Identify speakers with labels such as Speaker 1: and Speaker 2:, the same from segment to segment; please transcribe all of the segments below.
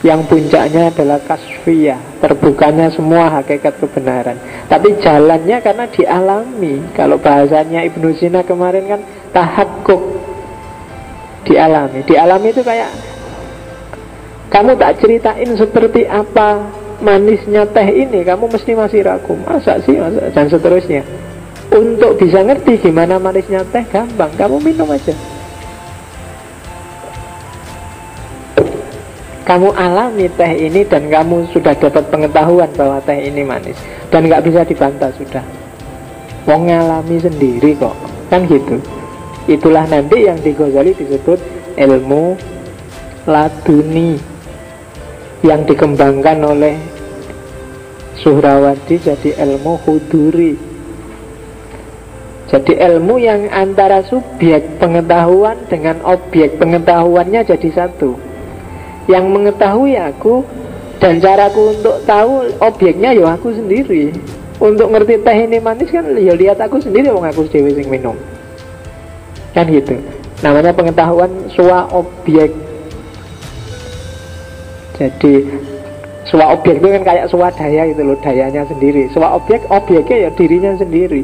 Speaker 1: yang puncaknya adalah kasfiyah, terbukanya semua hakikat kebenaran. Tapi jalannya karena dialami. Kalau bahasanya Ibnu Sina kemarin kan tahakkuk, dialami. Dialami itu kayak kamu tak ceritain seperti apa manisnya teh ini, kamu mesti masih ragu. Masa sih, masa? Dan seterusnya. Untuk bisa ngerti gimana manisnya teh gampang, kamu minum aja. Kamu alami teh ini dan kamu sudah dapat pengetahuan bahwa teh ini manis. Dan gak bisa dibantah sudah. Wong ngalami sendiri kok. Kan gitu. Itulah nanti yang di Ghazali disebut ilmu laduni, yang dikembangkan oleh Suhrawardi jadi ilmu huduri. Jadi ilmu yang antara subjek pengetahuan dengan objek pengetahuannya jadi satu. Yang mengetahui aku dan caraku untuk tahu objeknya ya aku sendiri. Untuk ngerti teh ini manis kan ya lihat aku sendiri, wong aku dewe sing minum. Kan gitu. Namanya pengetahuan swa objek. Jadi swa objek itu kan kayak swadaya gitu loh, dayanya sendiri. Swa objek, objeknya ya dirinya sendiri.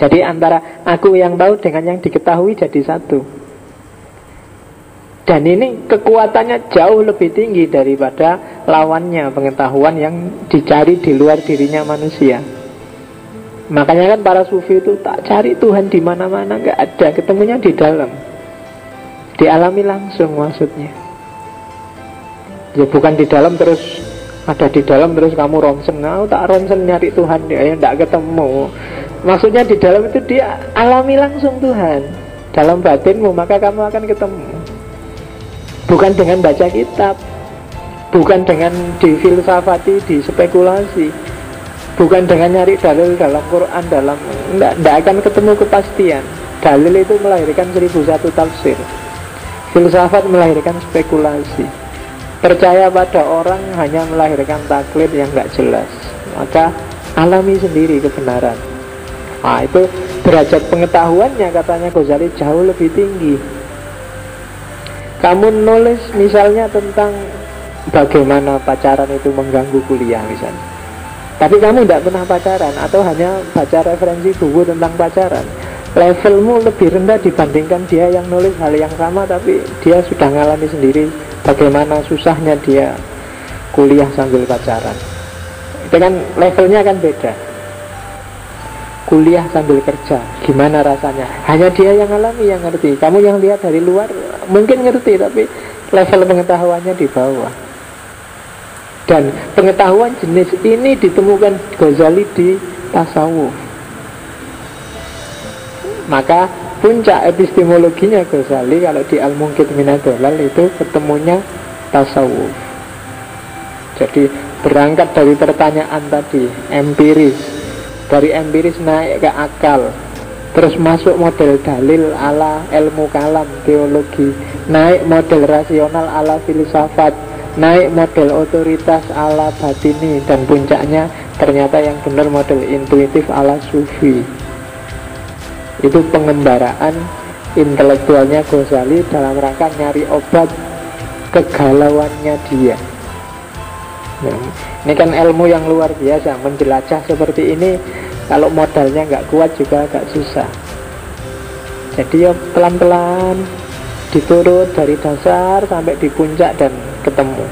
Speaker 1: Jadi antara aku yang tahu dengan yang diketahui jadi satu. Dan ini kekuatannya jauh lebih tinggi daripada lawannya, pengetahuan yang dicari di luar dirinya manusia. Makanya kan para sufi itu tak cari Tuhan di mana-mana, nggak ada, ketemunya di dalam, dialami langsung maksudnya. Ya bukan di dalam terus ada di dalam terus kamu ronsen, tak ronsen nyari Tuhan dia, ya nggak ketemu. Maksudnya di dalam itu dia alami langsung Tuhan dalam batinmu, maka kamu akan ketemu. Bukan dengan baca kitab, bukan dengan difilsafati, dispekulasi, bukan dengan nyari dalil dalam Quran, tidak akan ketemu kepastian. Dalil itu melahirkan 1001 tafsir, filsafat melahirkan spekulasi, percaya pada orang hanya melahirkan taklid yang tidak jelas. Maka alami sendiri kebenaran. Nah itu derajat pengetahuannya katanya Ghazali jauh lebih tinggi. Kamu nulis misalnya tentang bagaimana pacaran itu mengganggu kuliah misalnya, tapi kamu tidak pernah pacaran atau hanya baca referensi buku tentang pacaran, levelmu lebih rendah dibandingkan dia yang nulis hal yang sama, tapi dia sudah ngalami sendiri bagaimana susahnya dia kuliah sambil pacaran. Itu kan levelnya kan beda. Kuliah sambil kerja, gimana rasanya? Hanya dia yang alami, yang ngerti. Kamu yang lihat dari luar mungkin ngerti, tapi level pengetahuannya di bawah. Dan pengetahuan jenis ini ditemukan Ghazali di tasawuf. Maka puncak epistemologinya Ghazali kalau di Al-Munqidh Minad Dhalal itu ketemunya tasawuf. Jadi berangkat dari pertanyaan tadi, empiris. Dari empiris naik ke akal, terus masuk model dalil ala ilmu kalam, teologi, naik model rasional ala filsafat, naik model otoritas ala batini, dan puncaknya ternyata yang benar model intuitif ala sufi. Itu pengembaraan intelektualnya Ghazali dalam rangka nyari obat kegalauannya dia. Nah, ini kan ilmu yang luar biasa. Menjelajah seperti ini kalau modalnya nggak kuat juga agak susah. Jadi ya pelan-pelan diturut dari dasar sampai di puncak dan ketemu.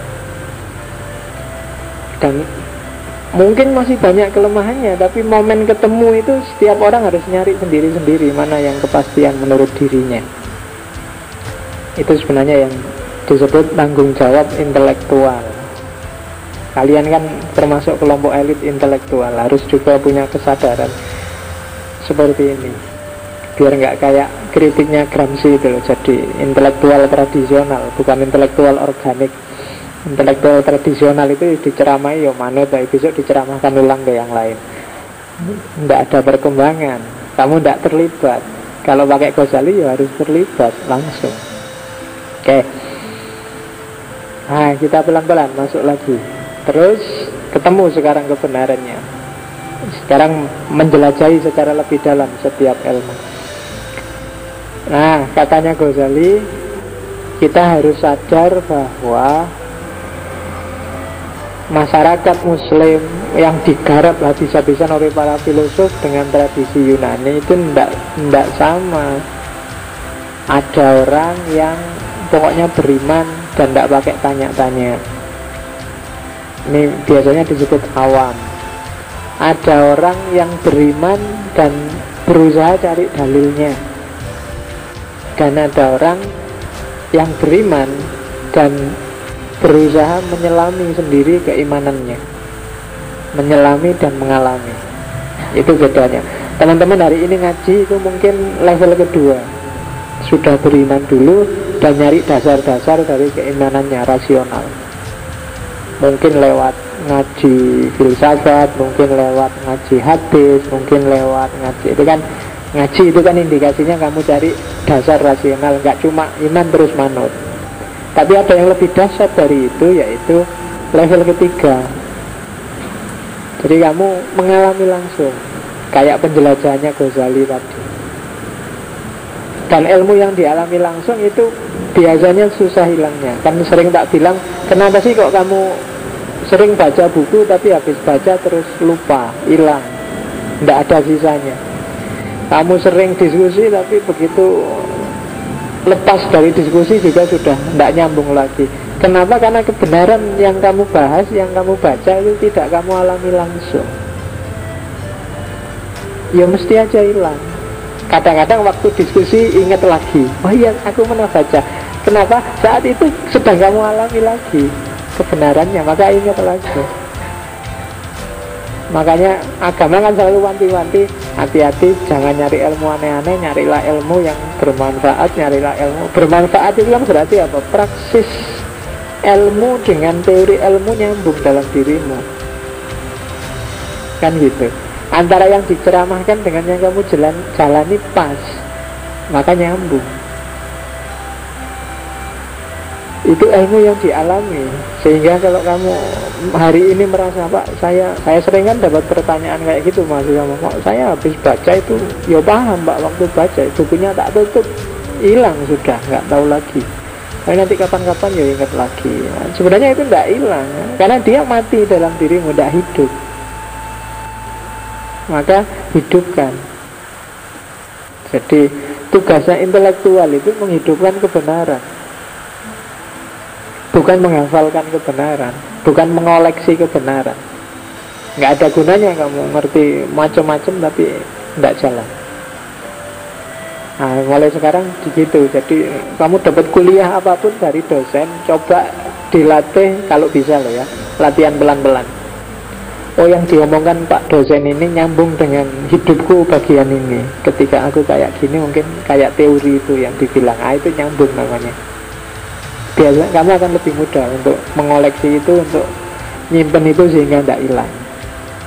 Speaker 1: Dan mungkin masih banyak kelemahannya, tapi momen ketemu itu setiap orang harus nyari sendiri-sendiri mana yang kepastian menurut dirinya. Itu sebenarnya yang disebut tanggung jawab intelektual. Kalian kan termasuk kelompok elit intelektual, harus juga punya kesadaran seperti ini, biar nggak kayak kritiknya Gramsci itu loh. Jadi intelektual tradisional, bukan intelektual organik. Intelektual tradisional itu diceramai ya manut, tapi besok diceramahkan ulang ke yang lain. Nggak ada perkembangan, kamu nggak terlibat. Kalau pakai Ghazali ya harus terlibat langsung. Oke. Nah, kita pelan-pelan masuk lagi. Terus ketemu sekarang kebenarannya. Sekarang menjelajahi secara lebih dalam setiap ilmu. Nah, katanya Ghazali, kita harus sadar bahwa masyarakat Muslim yang digarap habis-habisan oleh para filosof dengan tradisi Yunani itu ndak sama. Ada orang yang pokoknya beriman dan ndak pakai tanya-tanya. Ini biasanya disebut awam. Ada orang yang beriman dan berusaha cari dalilnya. Dan ada orang yang beriman dan berusaha menyelami sendiri keimanannya, menyelami dan mengalami. Itu bedanya. Teman-teman hari ini ngaji itu mungkin level kedua, sudah beriman dulu dan nyari dasar-dasar dari keimanannya, rasional. Mungkin lewat ngaji filsafat, mungkin lewat ngaji hadis, mungkin lewat ngaji. Itu kan ngaji itu kan indikasinya kamu cari dasar rasional, nggak cuma iman terus manut. Tapi ada yang lebih dahsyat dari itu, yaitu level ketiga. Jadi kamu mengalami langsung, kayak penjelajahannya Ghazali tadi. Dan ilmu yang dialami langsung itu biasanya susah hilangnya. Kan sering tak bilang, kenapa sih kok kamu sering baca buku tapi habis baca terus lupa, hilang, tidak ada sisanya. Kamu sering diskusi tapi begitu lepas dari diskusi juga sudah tidak nyambung lagi. Kenapa? Karena kebenaran yang kamu bahas, yang kamu baca itu tidak kamu alami langsung. Ya mesti aja hilang. Kadang-kadang waktu diskusi ingat lagi, oh iya aku pernah baca. Kenapa? Saat itu sedang kamu alami lagi kebenarannya, maka ingat lagi. Makanya agama kan selalu wanti-wanti, hati-hati jangan nyari ilmu aneh-aneh, nyarilah ilmu yang bermanfaat. Nyarilah ilmu bermanfaat itu kan berarti apa? Praksis ilmu dengan teori ilmu nyambung dalam dirimu, kan gitu. Antara yang diceramahkan dengan yang kamu jalani pas, maka nyambung. Itu ilmu yang dialami. Sehingga kalau kamu hari ini merasa, Pak, saya sering kan dapat pertanyaan kayak gitu, Mas, saya habis baca itu, ya paham Pak, waktu baca bukunya tak tutup, hilang sudah, nggak tahu lagi. Tapi nanti kapan-kapan ya ingat lagi. Nah, sebenarnya itu nggak hilang, karena dia mati dalam dirimu, nggak hidup. Maka hidupkan. Jadi tugasnya intelektual itu menghidupkan kebenaran, bukan menghafalkan kebenaran, bukan mengoleksi kebenaran. Nggak ada gunanya kamu ngerti macam-macam tapi nggak jalan. Nah, mulai sekarang begitu. Jadi kamu dapat kuliah apapun dari dosen, coba dilatih kalau bisa loh ya, latihan pelan-pelan. Oh, yang diomongkan Pak dosen ini nyambung dengan hidupku bagian ini. Ketika aku kayak gini mungkin kayak teori itu yang dibilang, itu nyambung namanya. Biasanya kamu akan lebih mudah untuk mengoleksi itu, untuk nyimpen itu sehingga tidak hilang.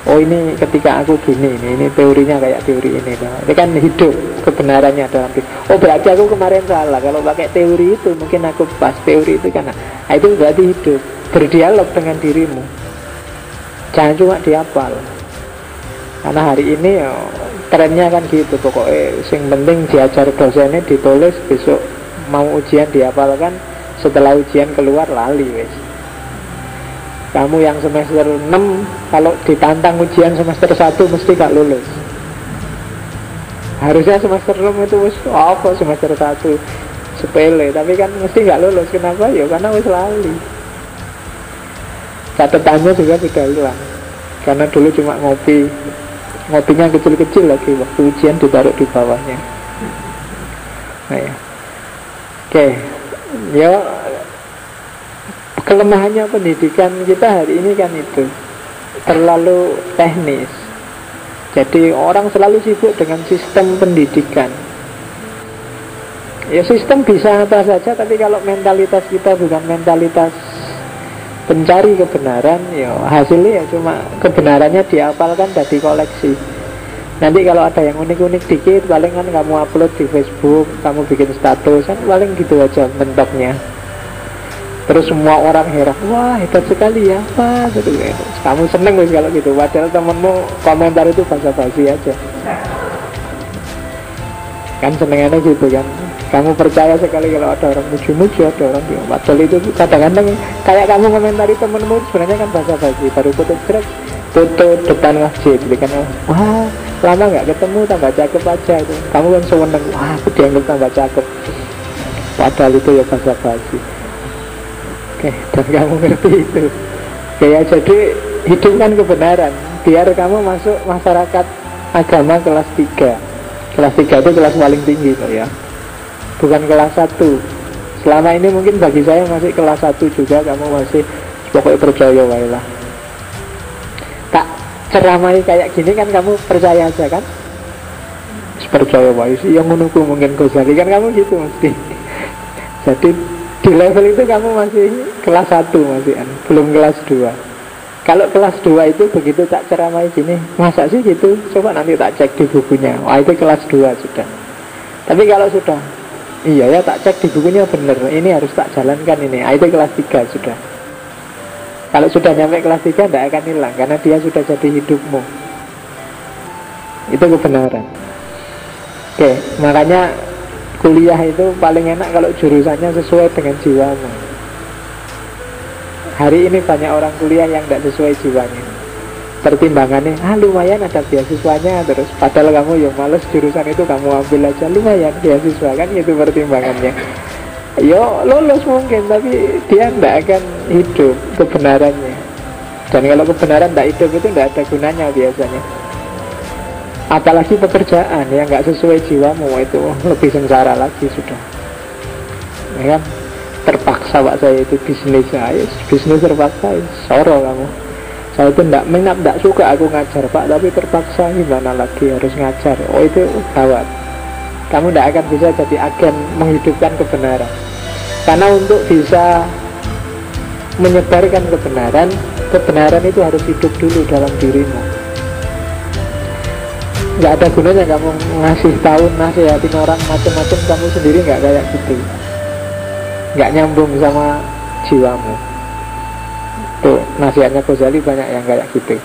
Speaker 1: Oh, ini ketika aku gini, ini teorinya kayak teori ini. Ini kan hidup kebenarannya dalam diri. Oh, berarti aku kemarin salah. Kalau pakai teori itu mungkin aku pas teori itu karena itu berarti hidup, berdialog dengan dirimu. Jangan cuma dihafal. Karena hari ini ya, trennya kan gitu. Pokoknya yang penting diajar dosennya, ditulis, besok mau ujian dihafalkan. Setelah ujian keluar lali wes. Kamu yang semester 6 kalau ditantang ujian semester 1 mesti gak lulus. Harusnya semester 6 itu wes apa semester 1 sepele, tapi kan mesti gak lulus. Kenapa? Ya karena wes lali. Catatannya juga sudah hilang. Karena dulu cuma ngopinya kecil-kecil lagi, waktu ujian ditaruh di bawahnya. Nah, ya. Oke. Ya, kelemahannya pendidikan kita hari ini kan itu terlalu teknis. Jadi orang selalu sibuk dengan sistem pendidikan. Ya, sistem bisa apa saja, tapi kalau mentalitas kita bukan mentalitas pencari kebenaran, ya hasilnya ya cuma kebenarannya dihafalkan dan dikoleksi. Nanti kalau ada yang unik-unik dikit, paling kan kamu upload di Facebook, kamu bikin status, kan paling gitu aja mentoknya. Terus semua orang heran, wah hebat sekali ya Pak, gitu. Kamu seneng wis kalau gitu, padahal temenmu komentar itu basa-basi aja. Kan senengannya gitu kan. Kamu percaya sekali kalau ada orang muji-muji, ada orang bilang. Padahal itu kadang-kadang kayak kamu komentari temenmu, sebenarnya kan basa-basi. Baru foto depan masjid, jadi kan, wah lama nggak ketemu, tambah cakep aja itu. Kamu kan seneng, wah aku dianggap tambah cakep. Padahal itu ya basa-basi. Oke, dan kamu ngerti itu. Oke ya, jadi hidupkan kebenaran biar kamu masuk masyarakat agama kelas 3. Kelas 3 itu kelas paling tinggi kok ya, bukan kelas 1. Selama ini mungkin bagi saya masih kelas 1 juga. Kamu masih pokoknya percaya wae lah. Tak ceramai kayak gini kan kamu percaya aja kan, percaya wae sih yang menunggu mungkin Ghazali kan kamu gitu mesti. Jadi di level itu kamu masih kelas 1 masih belum kelas 2. Kalau kelas 2 itu begitu tak ceramai gini, masa sih gitu? Coba nanti tak cek di bukunya. Wah itu kelas 2 sudah. Tapi kalau sudah, iya ya tak cek di bukunya bener, ini harus tak jalankan ini. Itu kelas 3 sudah. Kalau sudah nyampe kelas 3 tidak akan hilang, karena dia sudah jadi hidupmu. Itu kebenaran. Oke, makanya kuliah itu paling enak kalau jurusannya sesuai dengan jiwamu. Hari ini banyak orang kuliah yang tidak sesuai jiwanya. Pertimbangannya, lumayan ada beasiswanya, terus padahal kamu yang males jurusan itu, kamu ambil aja, lumayan beasiswa kan, itu pertimbangannya. Yo lolos mungkin, tapi dia tidak akan hidup kebenarannya. Dan kalau kebenaran tidak hidup itu tidak ada gunanya biasanya. Apalagi pekerjaan yang nggak sesuai jiwamu, itu lebih sengsara lagi sudah. Ya kan? Terpaksa pak saya itu bisnis terpaksa, soro kamu. Saya itu tidak suka aku ngajar pak, tapi terpaksa, gimana lagi harus ngajar. Oh itu gawat. Kamu tidak akan bisa jadi agen menghidupkan kebenaran. Karena untuk bisa menyebarkan kebenaran itu harus hidup dulu dalam dirimu. Nggak ada gunanya kamu ngasih tahu, nasihatin orang macam-macam, kamu sendiri nggak kayak gitu, nggak nyambung sama jiwamu. Tuh nasihatnya Ghazali banyak yang kayak gitu.